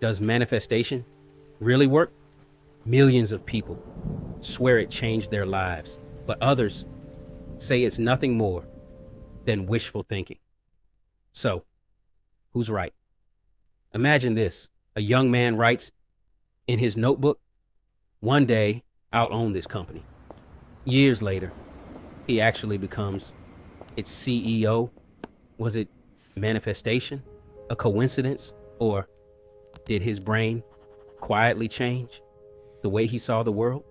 Does manifestation really work? Millions of people swear it changed their lives, but others say it's nothing more than wishful thinking. So, who's right? Imagine this. A young man writes in his notebook, "One day, I'll own this company." Years later, he actually becomes its CEO. Was it manifestation, a coincidence, or did his brain quietly change the way he saw the world?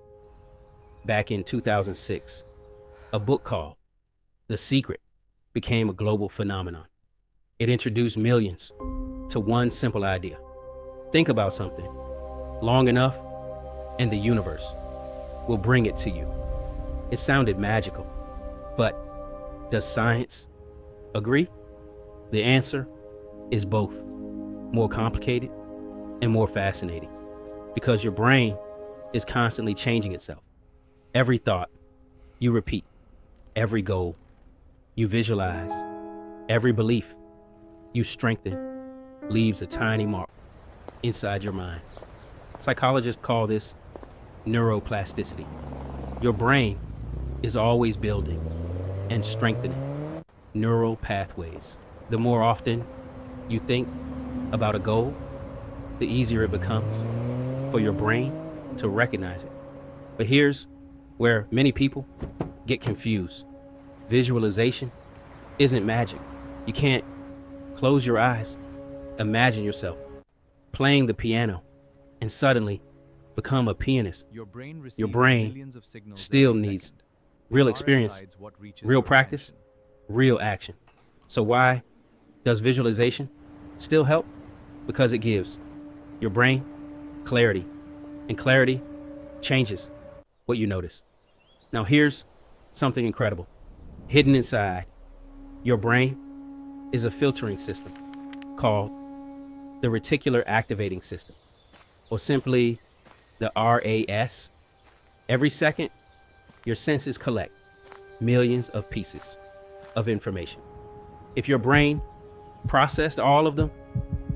Back in 2006, a book called The Secret became a global phenomenon. It introduced millions to one simple idea. Think about something long enough and the universe will bring it to you. It sounded magical, but does science agree? The answer is both more complicated and more fascinating, because your brain is constantly changing itself. Every thought you repeat, every goal you visualize, every belief you strengthen leaves a tiny mark inside your mind. Psychologists call this neuroplasticity. Your brain is always building and strengthening neural pathways. The more often you think about a goal, the easier it becomes for your brain to recognize it. But here's where many people get confused. Visualization isn't magic. You can't close your eyes, imagine yourself playing the piano, and suddenly become a pianist. Your brain still needs real experience, real practice, real action. So why does visualization still help? Because it gives your brain clarity, and clarity changes what you notice. Now here's something incredible. Hidden inside your brain is a filtering system called the Reticular Activating System, or simply the RAS. Every second, your senses collect millions of pieces of information. If your brain processed all of them,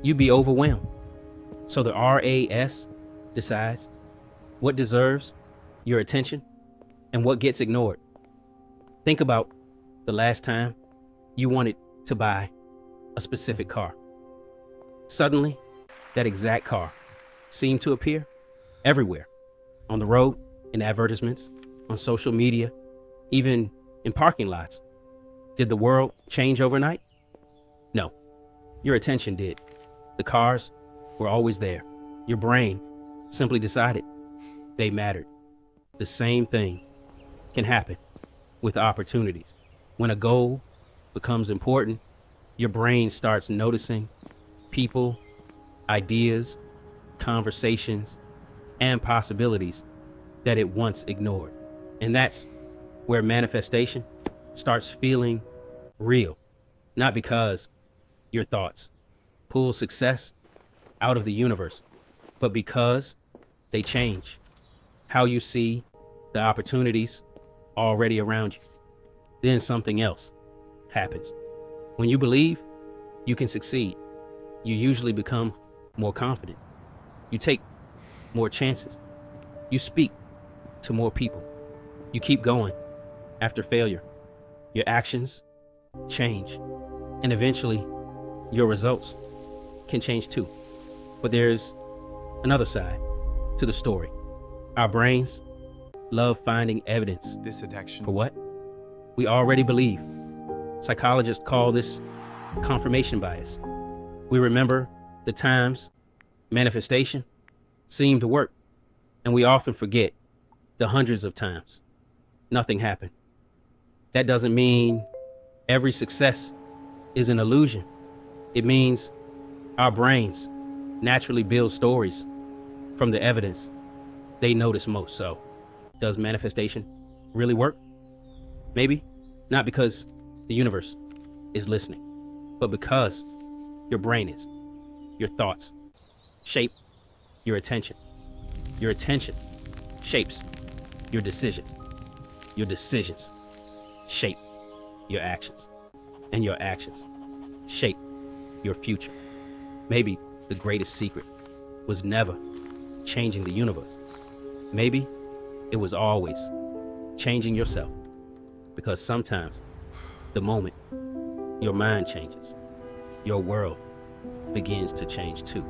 you'd be overwhelmed. So the RAS decides what deserves your attention and what gets ignored. Think about the last time you wanted to buy a specific car. Suddenly, that exact car seemed to appear everywhere, on the road, in advertisements, on social media, even in parking lots. Did the world change overnight? No, your attention did. The cars were always there. Your brain simply decided they mattered. The same thing can happen with opportunities. When a goal becomes important, your brain starts noticing people, ideas, conversations, and possibilities that it once ignored. And that's where manifestation starts feeling real. Not because your thoughts pull success out of the universe, but because they change how you see the opportunities already around you. Then something else happens. When you believe you can succeed, you usually become more confident. You take more chances. You speak to more people. You keep going after failure. Your actions change, and eventually your results can change too. But there's another side to the story. Our brains love finding evidence for what we already believe. Psychologists call this confirmation bias. We remember the times manifestation seemed to work, and we often forget the hundreds of times nothing happened. That doesn't mean every success is an illusion. It means our brains naturally build stories from the evidence they notice most. So, does manifestation really work? Maybe not because the universe is listening, but because your brain is. Your thoughts shape your attention. Your attention shapes your decisions. Your decisions shape your actions. And your actions shape your future. Maybe the greatest secret was never changing the universe. Maybe it was always changing yourself, because sometimes the moment your mind changes, your world begins to change too.